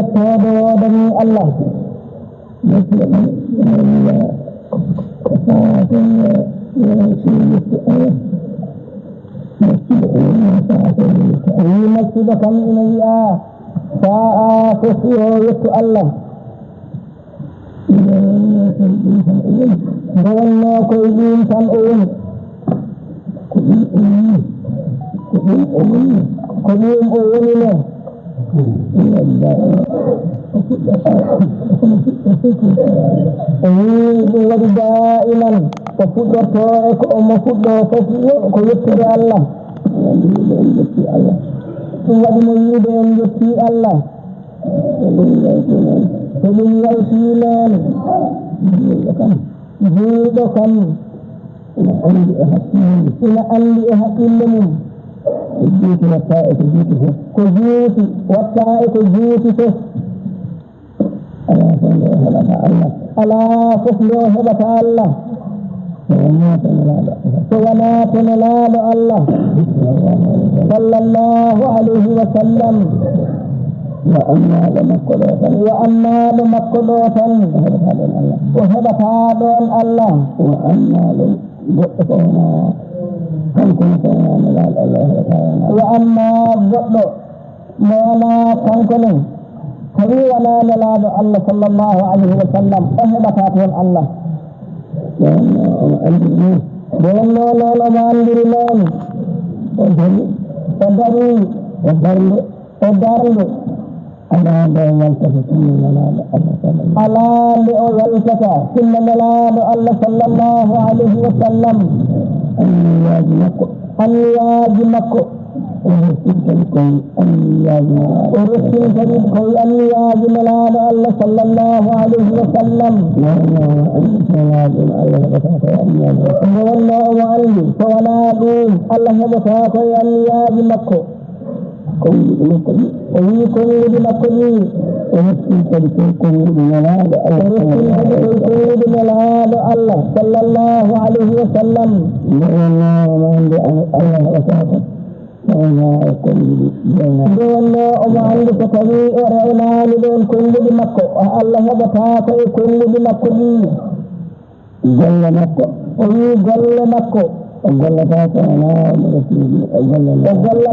يتابع بني الله مسجدك إليها ساعة تسيرت الله دعونا كلين سنؤون كلين أولنا ini daiman kefudar ke mafudar ke yuti Allah tuwa di dan yuti Allah dunia iman hidupan ila andi hakimin الجيت والطائف الجيت كجيت والطائف الجيت ألا فصله هبة الله وما تنلال الله صلى الله عليه وسلم وأما لمقلوة وهبة الله وأما لمقلوة وأما الضبط ما كنكنه فهو نلاد الله صلى الله عليه وسلم أهل فاتهم الله بأنه لا مانdir man تدري على والتك على والتك ثم نلاد الله صلى الله عليه وسلم أن يجمعك ورسل كريم أن يجمع الله صلى الله عليه وسلم والله عليه فولادوا الله يبتاك أن يجمعك ويكون بمكني ورسل كريم الله صلى الله عليه وسلم دون أمال كتبي ورأينا لدون كل بمكة الله بتاعك كل بمكة جل مكة جل مكة جل بتاعك أنا جل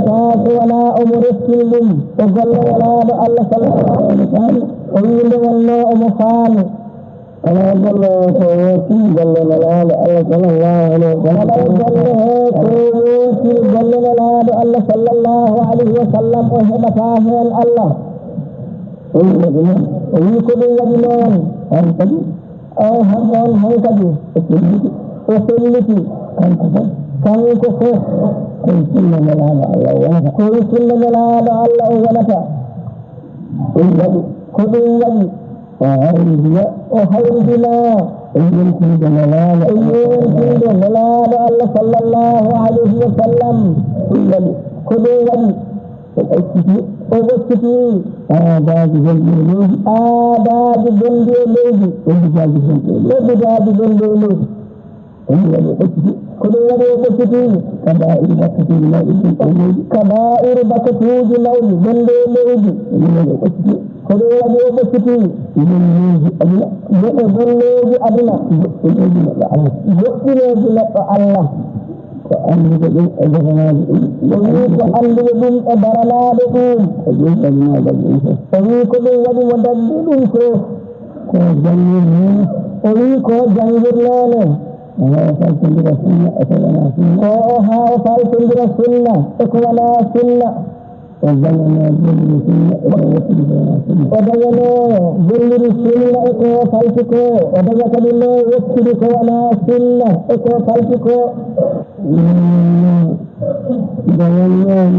بتاعك ولا أمر السلم جل ولا الله صلى الله عليه وسلم والله أمفان أنا جل فوتي جل ولا الله صلى الله عليه وسلم جل الله صلى الله عليه وسلم وهبته الله ويكون يدلون هنكدي هنكدي وسلتي كنكو كل سنة ملاد الله ونفع كل يدي وخيرنا يمكن جلال الله صلى الله عليه وسلم كل يدي وبسكتي آداب جنبي كل يدي وبسكتي كبائر بكتي جلال جنبي كل يدي وبسكتي جنبي أدنى يقتل الله وأنبئ برنادكم ويكون يد ودلكم ويكون جنجرنا فالسنة السنة اكونا سنة وبينا جنجر السنة اكو فالسكو وبينا كلمة وكتلك ولا سنة اكو فالسكو والله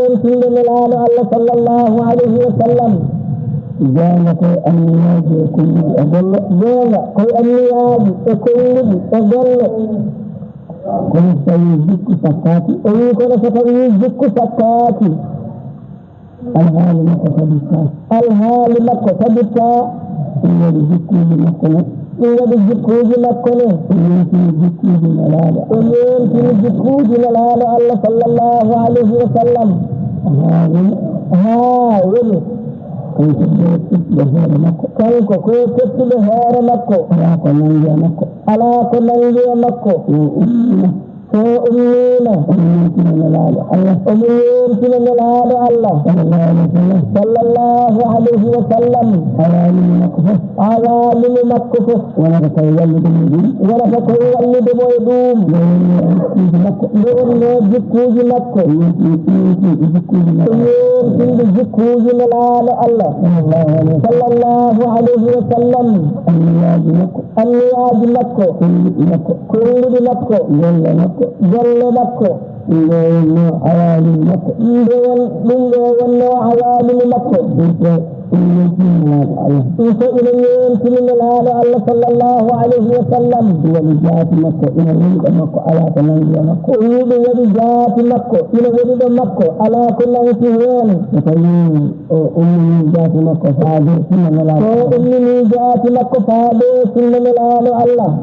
يمكن لنا الله صلى الله عليه وسلم جانك النياج كل أجل جانا كل النياج كل أجل كل سيجك سكاتي كل سيجك سكاتي الحال مكة تبتا إن الجكوز مكة إن الجكوز مكة إن الجكوز ملالة إن الجكوز ملالة الله صلى الله عليه وسلم هاول كيف كنت بهار مكة ألا كننجي مكة أمينا أمين الله صلى الله عليه وسلم عوالم مكة ونفق يولد ويدوم لأنه جكوز مكة أمين جكوز الله صلى الله عليه وسلم النياج مكة كل مكة جل مكة إنه عوالم مكة إنه عوالم مكة إلى الله صلى الله عليه وسلم ولجات مكة إلى ولد مكة على كنانجي مكة ولجات مكة إلى ولد مكة على كنانجي وين أمي جات مكة فادي سنة ملال أمي جات مكة فادي سنة ملال الله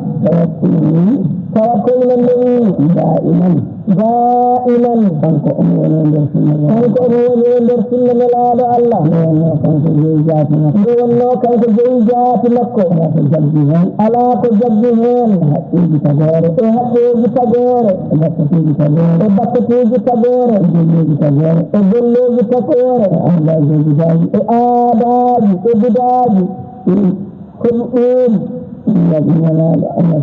توكلنا النبي دائما كنت أمي سنة ملال الله دونو كيف جيجات مكة على كجبهين حقيقي تغير بكتيجي تغير الجلوجي تغير آداجي إبداجي كل الذين لا الله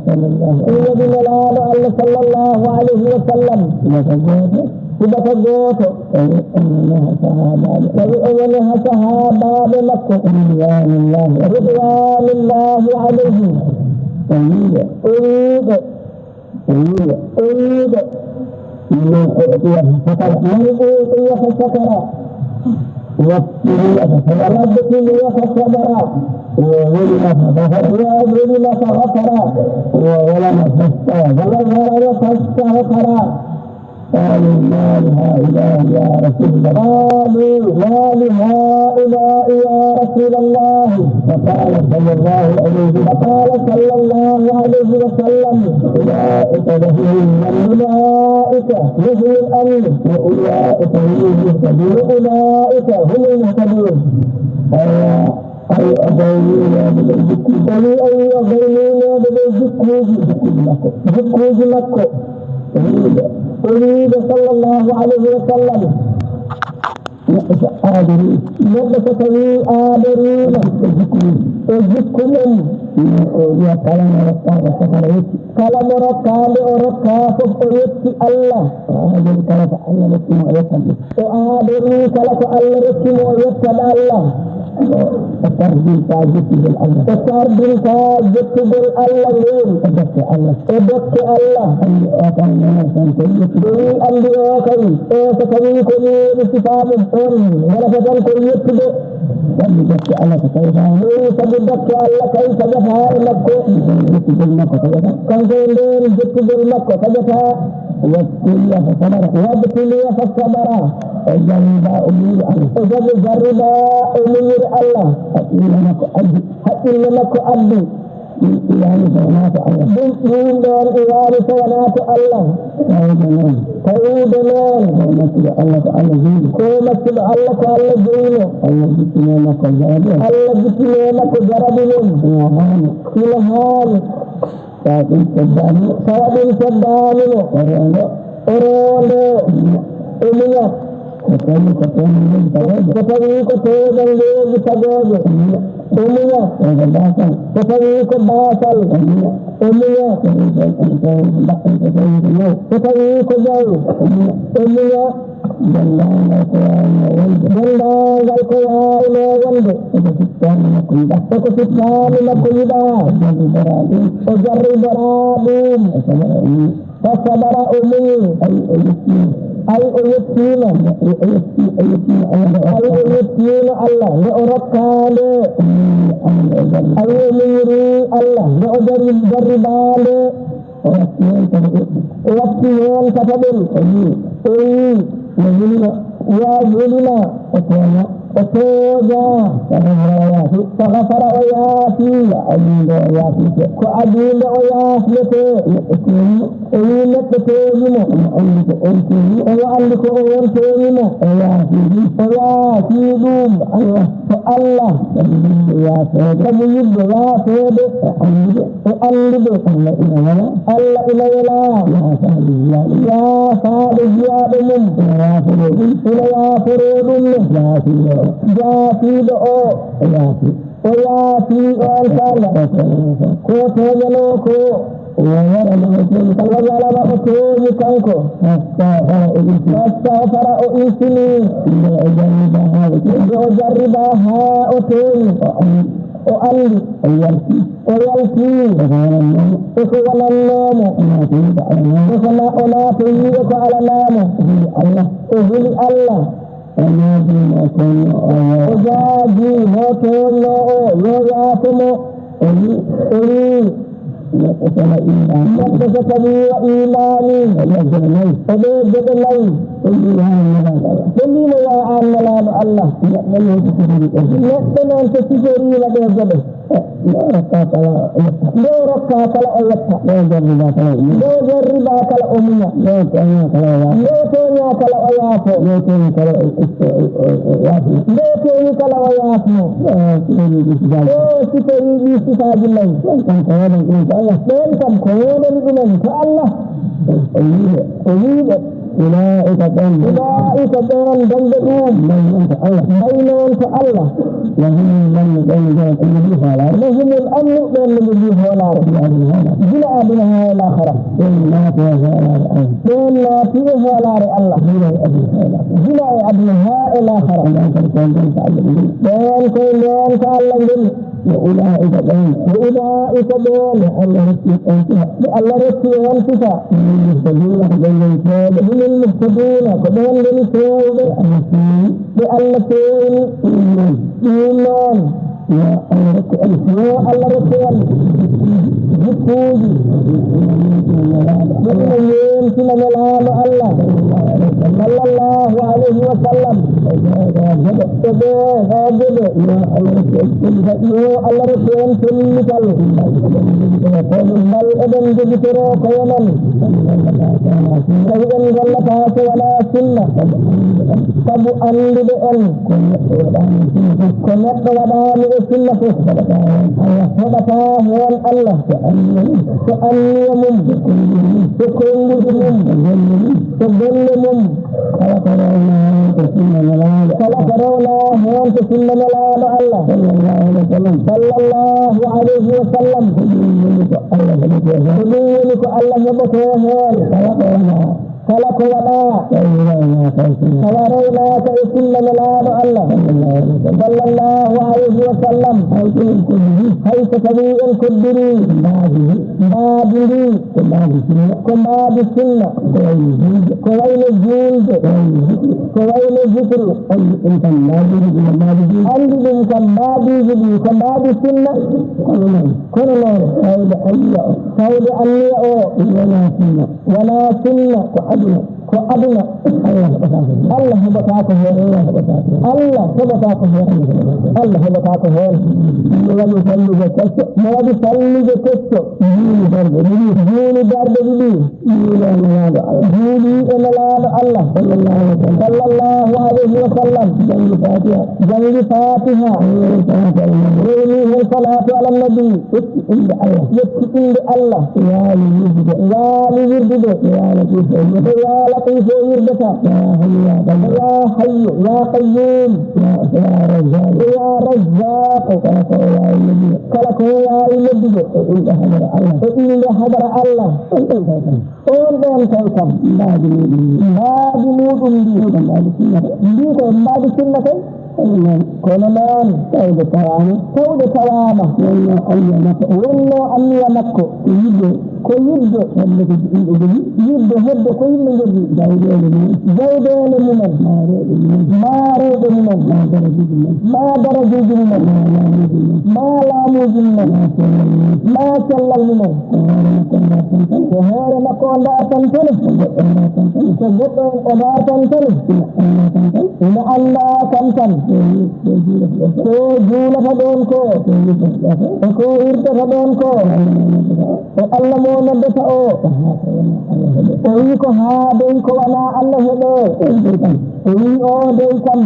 صلى الله عليه وسلم وبتجوته أنها صحابة مكة رضوان الله عليهم أريد من أعطيه فسكر وابتلي فصبر وولم فغفر ولم فاستغفر قالوا ما لهؤلاء يا رسول الله فقال صلى الله عليه وسلم أولئك لهم الأمن وأولئك هم المهتدون أي أبوينا بالجكوز مكة أريد صلى الله عليه وسلم لبس كوي آدرين الجكوز كلام ركاب وركاب فريت الله هذا كلام الله لكم ويتم وآدرين كلام الله لكم ويتم الله التربية تاجت بالله التربية تاجت بالله أدك الله الأنبياء كريم كريم استفاد ولا تزال كريم سبدك الله كيف جفاء مكة كان زين جت بالمكة فجفاء وابتلي فصبر وجرب أمير الله حتى لك أبي يعني سينات الله من دار إيران سينات الله كيودنا ومسجد الله تعالى جيل ومسجد الله تعالى جيل الله جتنا لك جربهم إلهام سادين سداني أرولو أمية كتبي كتبي أمية كتبي كباسل أمية كتبي كجاو أمية Jangan kau ini wande. Aku suka nak kuida. Ojari beradum. Pasabara umi. Ay uyutina Allah le orakale ay umiri Allah le odari daribale waktu yang katabil ya julina otoja para oyasi ko adinda oyasi ini ketemu Allah andi ko on terima oyasi dum Allah ya kamu yibbe ya fede andi Allah ilayla ya sadu ya dum ya furudum Jati doa, oyati Allah, ko tejano ko, kalau jalan apa tu mukaku, masa para isini, jari baha oten, andi, oyalki, ekualan namu, ekana onati ekualan namu, Allah, Allah. Ojaji hotono yoyatumo Nakasama imani Ode jagalai Dili layaan nalan Allah Nakasama sesijari lade jabe Doraka kala ayata Dojariba kala umiya Dotonya kala ayato Dotonya kala ayato Sitari bisi sajilai Dan kam kodan iman ke Allah أولئك دون دندقون بينهم كالله لهم الأمن بين الذي فعلا جل أبنها الآخرة بين فيه فعلا الله جل أبنها الآخرة بين كلهم كالله أولئك دون الله رسول أنفسها المهتدون كمان للسوء بألفين إيمان يا الله رسول جفوز بالمين سنة العام الله صلى الله عليه وسلم يا الله رسول سنة بل ابن جبترو قيما فإذا جلتها ولا سنة تبو أند بأن كنت ودان السنة وبتاه وان الله كأني يمم ككل تظلمم فلا ترونا وان تسلم الآن الله صلى الله عليه وسلم تبينك الله يبتاه خلق ولا فورينا كيسلم الآن الله صلى الله عليه وسلم حيث تبيء الكدري بادري كماد السنة كوين الجلد كوين الذكر عندهم كماد الجلد كماد السنة كل سيد أني ولا سنة وأدنى الله بتاعته الله بتاعته ما بيصلي جكسو جولي دارد جولي إلى الله صلى الله عليه وسلم جنب فاتحة جولي الصلاة على النبي يتقين الله يا ليرد يا لطيف يردك يا حي يا قيوم يا رزاق كلك يا إلهي إذا حضر الله on ɗon taw kam mbaadi muɗum ndi ko mbaadi sunna kay kono noon tawde tawama wonno anniya makko ko yidde hedde ko yimɓe jogii jawɗele mumen maareɓe mumen ma darajuji mumen ma laamuji mumen ma cellal mumen ko hoore makko o dartantene so goɗɗo o dartantene ina anda kam tan ko juulata ɗon ko e ko irtata ɗon ko e Allah mo noddata o wi ko haa dey ko wona Allah heɓe o wi o dey kam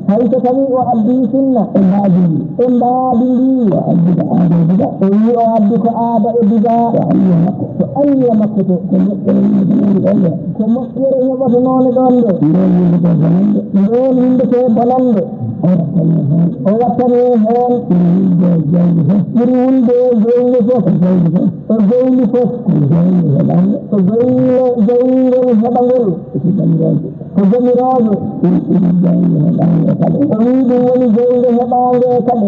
hay so tawi o addi sunna e mbaadi ndi o wi o addi ko aada e bida ko alliya makko to ko moƴƴere heɓata noone ɗon de ɗon yimɓe to bonande o wattane heen ɓuri wulde jeyndi fof o jeyndi fof o jeyngel heɓangel ko jamirooɓe o wi ɗum woni jeynde heɓaange e kaɗe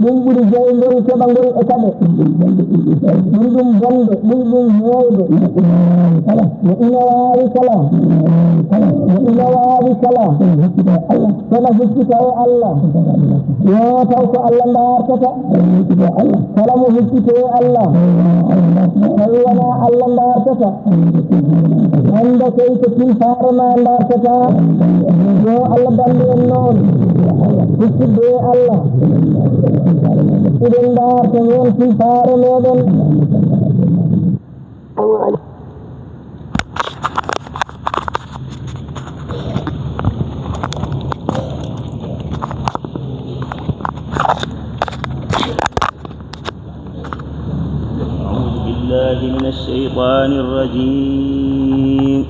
ɗum ɓuri jeyngel keɓangel e kaɗe ɗum bonde ɗum heewde no ina waawi kala kono huccita e Allah yo taw ko Allah dartata kala mo huccita e Allah tawi wona Allah dartata hande kay ko tilfaare ma dartata yo Allah dandi en noon huccidde e Allah iɗen darta hen tilfaare meɗen من الشيطان الرجيم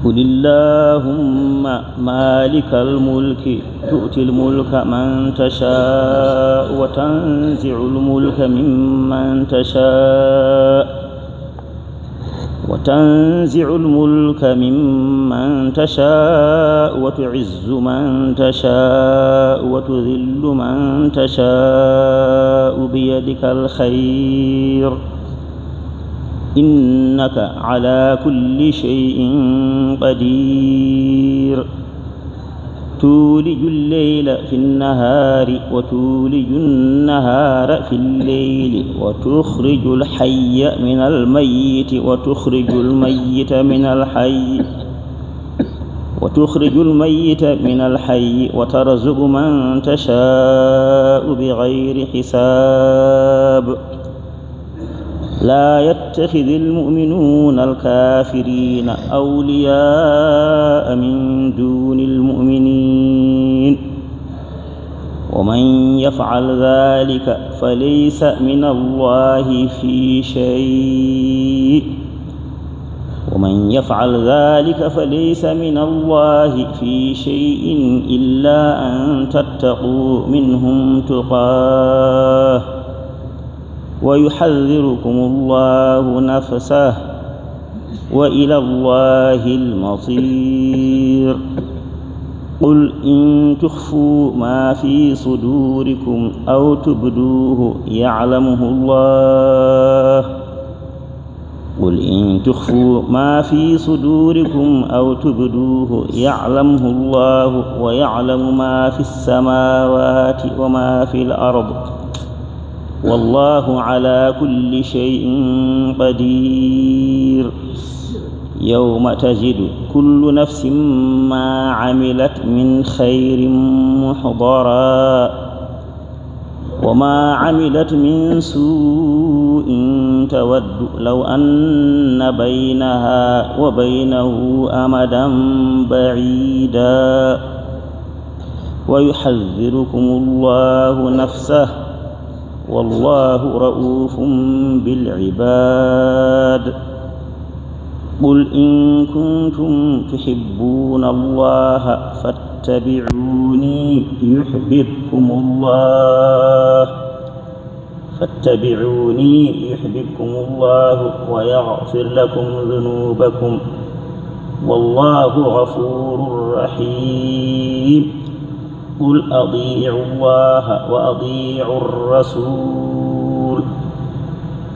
قل اللهم مالك الملك تؤتي الملك من تشاء وتنزع الملك ممن تشاء وتعز من تشاء وتذل من تشاء بيدك الخير إنك على كل شيء قدير تولج الليل في النهار وتولج النهار في الليل وتخرج الحي من الميت وتخرج الميت من الحي وترزق من تشاء بغير حساب لا يتخذ المؤمنون الكافرين أولياء من دون المؤمنين ومن يفعل ذلك فليس من الله في شيء إلا أن تتقوا منهم تقاه ويحذركم الله نفسه وإلى الله المصير قل إن تخفوا ما في صدوركم أو تبدوه يعلمه الله ويعلم ما في السماوات وما في الأرض والله على كل شيء قدير يوم تجد كل نفس ما عملت من خير محضرا وما عملت من سوء تود لو أن بينها وبينه أمدا بعيدا ويحذركم الله نفسه والله رؤوف بالعباد قل إن كنتم تحبون الله فاتبعوني فاتبعوني يحببكم الله ويغفر لكم ذنوبكم والله غفور رحيم. قل أطيعوا الله وأطيعوا الرسول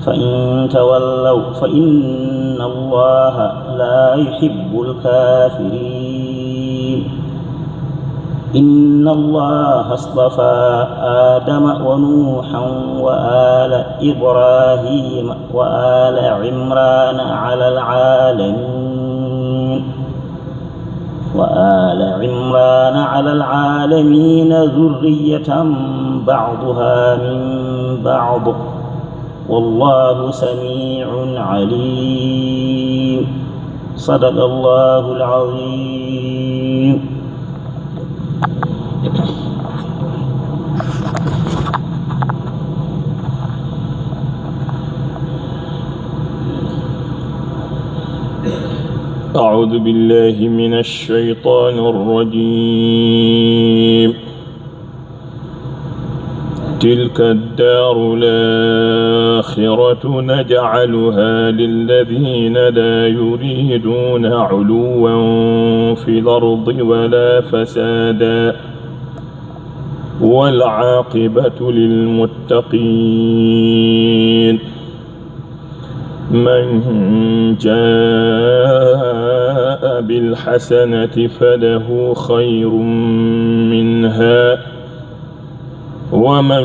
فإن تولوا فإن الله لا يحب الكافرين. إن الله اصطفى آدم ونوحا وآل إبراهيم وآل عمران على العالمين ذرية بعضها من بعض والله سميع عليم. صدق الله العظيم. أعوذ بالله من الشيطان الرجيم. تلك الدار الآخرة نجعلها للذين لا يريدون علوا في الأرض ولا فسادا والعاقبة للمتقين. من جاء بالحسنة فله خير منها ومن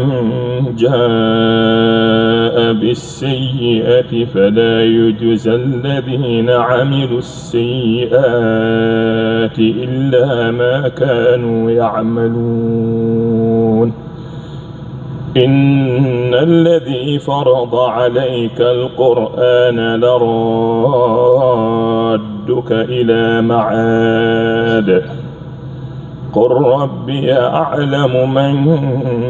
جاء بالسيئة فلا يجزى الذين عملوا السيئات إلا ما كانوا يعملون. إن الذي فرض عليك القرآن لرادك إلى معاد قل ربي أعلم من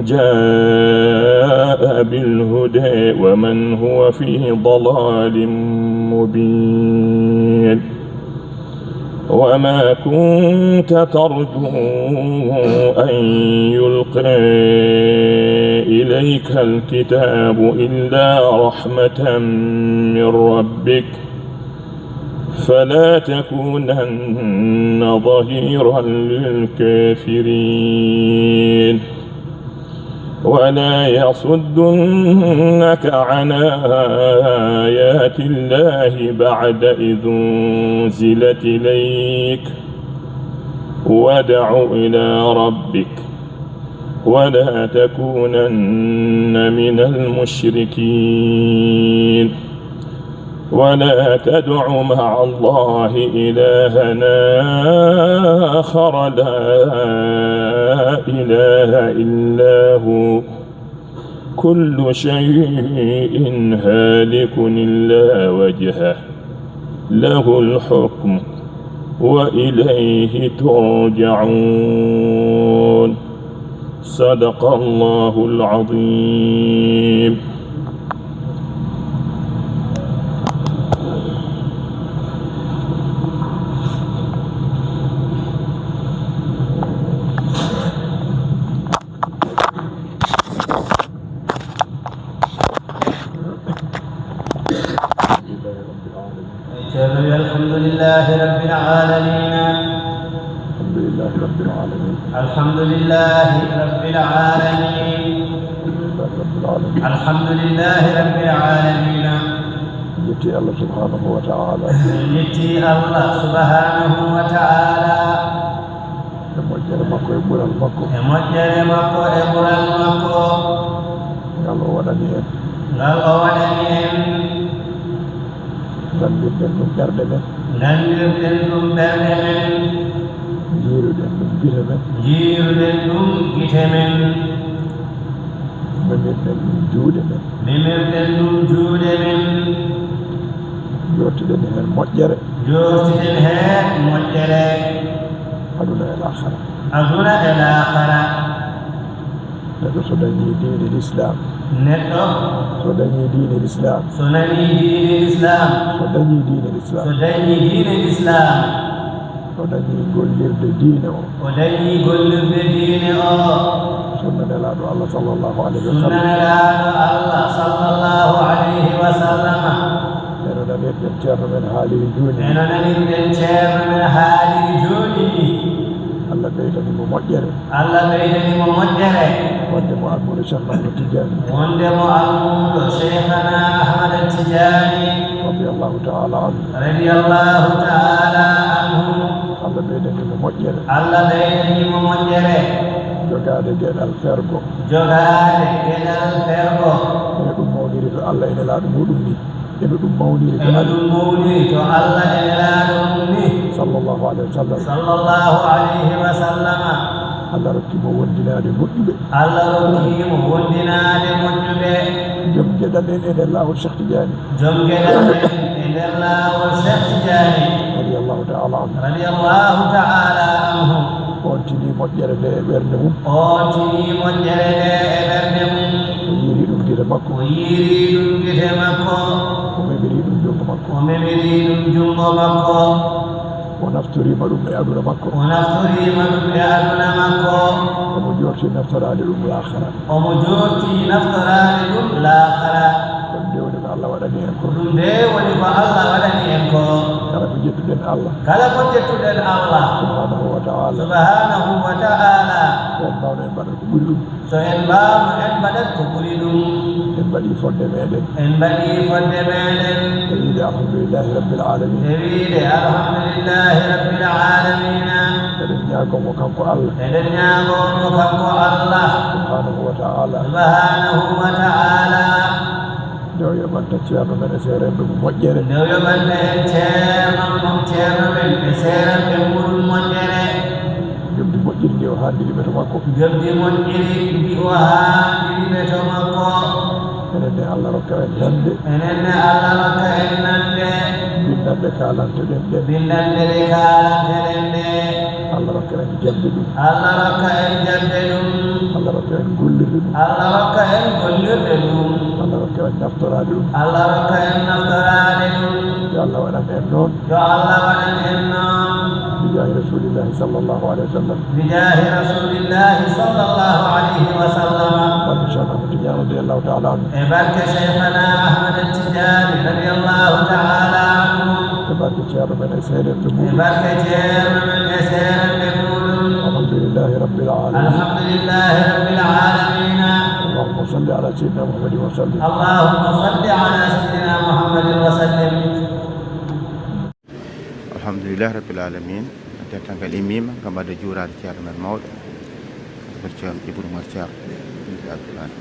جاء بالهدى ومن هو في ضلال مبين. وما كنت ترجو أن يلقى إليك الكتاب إلا رحمة من ربك فلا تكونن ظهيرا للكافرين. ولا يصدنك عن آيات الله بعد إذ أنزلت إليك وادع إلى ربك ولا تكونن من المشركين. ولا تدع مع الله إلها آخر لا إله إلا هو كل شيء هالك إلا وجهه له الحكم وإليه ترجعون. صدق الله العظيم. الحمد لله رب العالمين. الحمد لله رب العالمين. الحمد لله رب العالمين. يتي الله سبحانه وتعالى. يتي الله سبحانه وتعالى. moƴƴere makko e ɓural makko. e moƴƴere makko e ɓural makko. ngal o waɗani en. ngal o waɗani en. nandirɗen ɗum ɓerɗe men. nandirɗen ɗum ɓerɗe men. jiiruɗen ɗum gite men. jiiruɗen ɗum gite men. memirɗen ɗum juuɗe men. memirɗen ɗum juuɗe men. jottiɗen heen moƴƴere. jottiɗen heen moƴƴere. aduna e l'ahara. aduna e l'ahara. neɗɗo so dañii diine l'islam. neɗɗo so dañii diine l'islam. so nanii diine l'islam. so dañii diine l'islam. so dañii diine l'islam. o dañii gollirde diine o. o dañii gollirde diine o. so nelaɗo Allah sallllahu alayhi wa sunna sallam nelaɗo Allah sallllahu alayhi wa sallama eno nanirɗen ceerno men haaliri joni eno nanirɗen ceerno men haaliri joni ni Allah ɓeydanimo moƴƴere Allah ɓeydanimo moƴƴere wondemo almudo cheikh ahmad tidiani wondemo almudo cheikhana ahmad tidiani radiallahu taala anhu radiyallahu taala anhu Allah ɓeydanimo moƴƴere Allah ɓeydanimo moƴƴere jogade gueɗal fergo jogade gueɗal fergo ene ɗum mawniri to Allah ene laaɗo muɗum ni ene ɗum mawniri to ene ɗum mawniri to Allah ene laaɗo ɗum ni sallllahu alayhi wa sallam sallllahu alayhi wa sallama Allah rokkimo wondinade moƴƴuɓe Allah rokkimo wondinade moƴƴuɓe joom gueɗal en e nder laawol cheikh tidiani joom gueɗal en e nder laawol cheikh tidiani radiallahu taala anhu radiyallahu taala anhu on tini moƴƴere nde e ɓernde mum on tini moƴƴere nde e ɓernde mum o yiiri ɗum gite makko o yiiri ɗum gite makko o memiri ɗum jungo makko o memiri ɗum jungo makko o naftorima ɗum e aduna makko o naftorima ɗum e aduna makko omo jorti naftorade ɗum lahara omo jorti naftorade ɗum lahara ɗum nde woni ko Allah waɗani en ko ɗum nde woni ko Allah waɗani en ko kala ko jettuɗen Allah kala ko jettuɗen Allah subhanahu wa taala subhanahu wa taala so en mbawno en mbaɗat ko ɓuri ɗum so en mbawno en mbaɗat ko ɓuri ɗum en mbaɗi fodde meɗen en mbaɗi fodde meɗen e wiide alhamdulillahi rabbil alamin e wiide alhamdulillahi rabbil alamina eɗen ñagomo kanko Allah eɗen ñagomo kanko Allah subhanahu wa taala subhanahu wa taala nde o yoɓanta ceerno men e seerenɓe mo moƴƴere nde o yoɓanta en ceerno men e seerenɓe muɗum moƴƴere jomdi moƴƴiri ndi o handiriɓe to makko jomdi moƴƴiri ndi o handiriɓe to makko enen ne Allah rokka en nande enen ne Allah rokka en nande bindande kalante ɗen ɗe bindande ɗe kalante ɗen ɗe Allah rokka en jabde ɗum Allah rokka en jabde ɗum Allah rokka en gollirde ɗum Allah rokka en gollirde ɗum Allah rokka en naftorade ɗum Allah rokka en naftorade ɗum yo Allah waɗan en noon yo Allah waɗan en noon bijahi rasulillahi sallllahu alayhi wa sallam bijahi rasulillahi sallllahu alayhi wa sallam barke cheikh ahmad tidiane radiallahu taala anhu e barke cheikhana ahmad tidiani radiallahu taala anhu e barke ceerno men e seeɗenɓe e muɗum barke ceerno men e seerenɓe muɗum alhamdulillahi rabbil alamin alhamdulillahi rabbil alamina allahumma salli ala sayyidina muhammadin wa sallim allahumma salli ala sayyidina muhammadin wa sallim alhamdulillahi rabbil alamin dentangal imima gam wadde juurade ceerno men mawɗo ber ceerno Djibril Oumar Ceerno Abdoulaye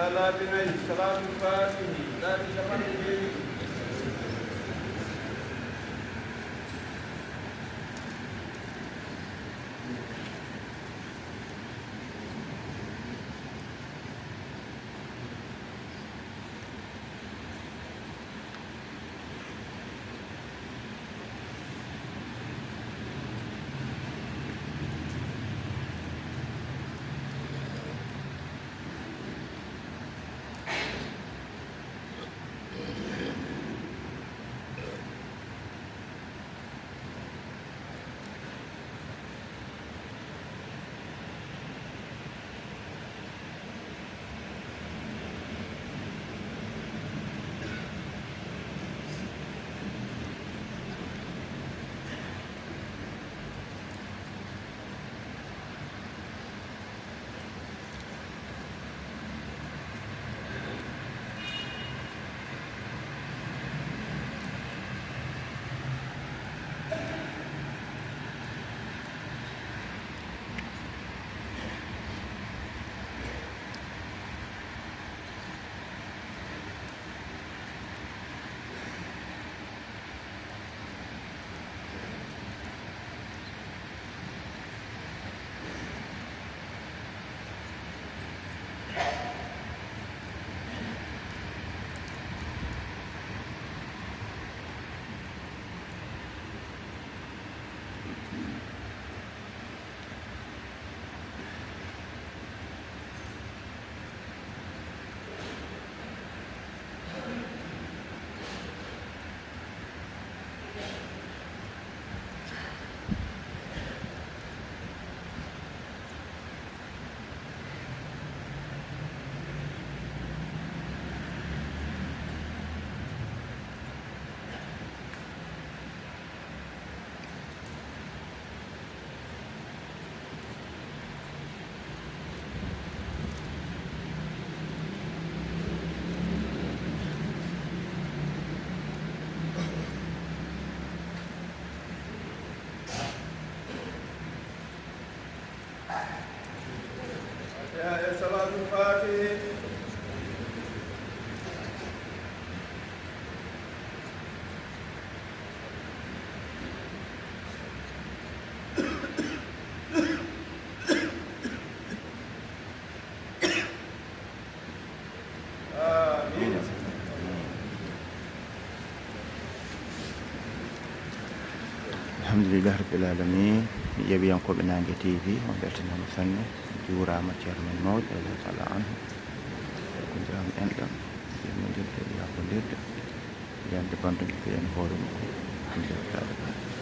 هذا بني سلام الفاتح ذات شفقه alhamdulillah rabbil alamin yeɓiyankoɓe Nangue TV on beltanama sanne juurama ceerno men mawɗo Allah taala anhu ko jaam enɗam yimmodirde yakodirde yande bandude ko en hoore mum alhamdulillah.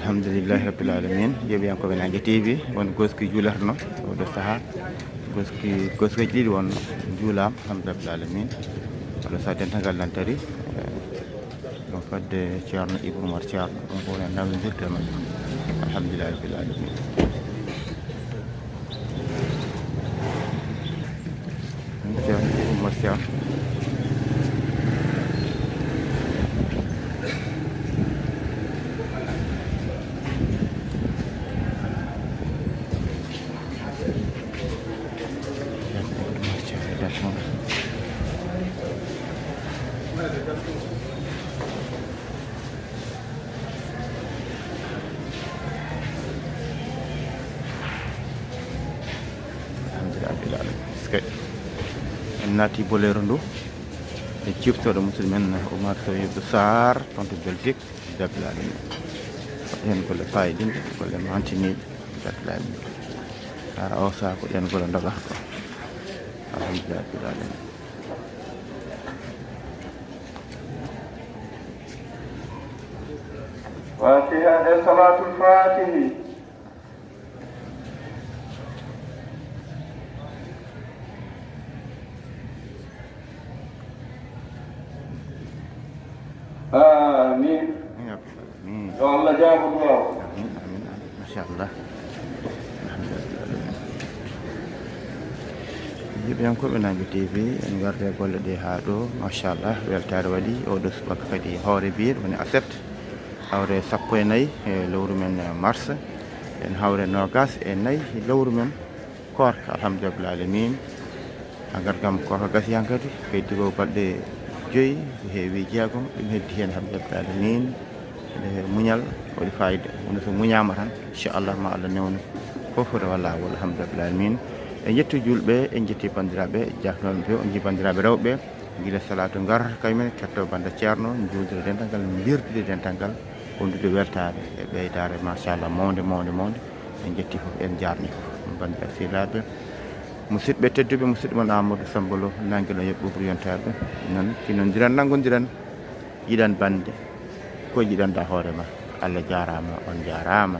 alhamdulillahi rabbil alamin yeɓiyankoɓe Nangue TV won goski juulatno oɗo saaha goskaji ɗiɗi wonno juulama alhamdulillahi rabbil alamin oɗo saaha dental nan tari ɗum fadde ceerno Ibou Oumar Ceerno ɗum ko en nawnodirde men alhamdulillahi rabbil alamin. ceerno Ibou Oumar Ceerno en naati bolero ndu e ciftoɗo musidɗo men Oumar Sow Sarr toon to Belgique rabbil alamin hen golle fayidinde golle mantiniɗe rabbil alamin ara o saaha ko ɗen golle dogata ko alhamdulillah rabbil alamin. Fatiha e salatul fatihi. Amin. Amin. Ya Allah jaabu du'a. Amin amin amin machallah alhamdulillah. yeɓiyankoɓe Nangue TV en garde golle ɗe ha ɗo machallah weltare waɗi oɗo subaka kadi hoore biir woni accept hawre 14 e lewru men mars en hawre 24 lewru men korka alhamdulillah rabbil alamin agar kam korka gasi han kadi heddi ko balɗe 5 heewi jeegom ɗum heddi hen alhamdulillah rabbil alamin muñal waɗi fayida wono so muñama tan inchallah ma Allah newno fof walla walla alhamdulillah rabbil alamin. en jetti julɓe en jetti bandiraɓe jafnoɓe ɓe on bandiraɓe rewɓe guila salatu gar kaymen ketto banda ceerno juuldire dental ngal birdude dental ngal wondude weltare e ɓeydare machallah mawde en jetti fof en jarni fof bandiraɓe sehilaɓe musidɓe tedduɓe musidɗo mon Amadou Sambolo Nangue no yoɓɓe ɓuuri yontaɓe noon kinodiran nanggodiran yiɗan bande ko jiɗanda hoorema Allah jarama on jarama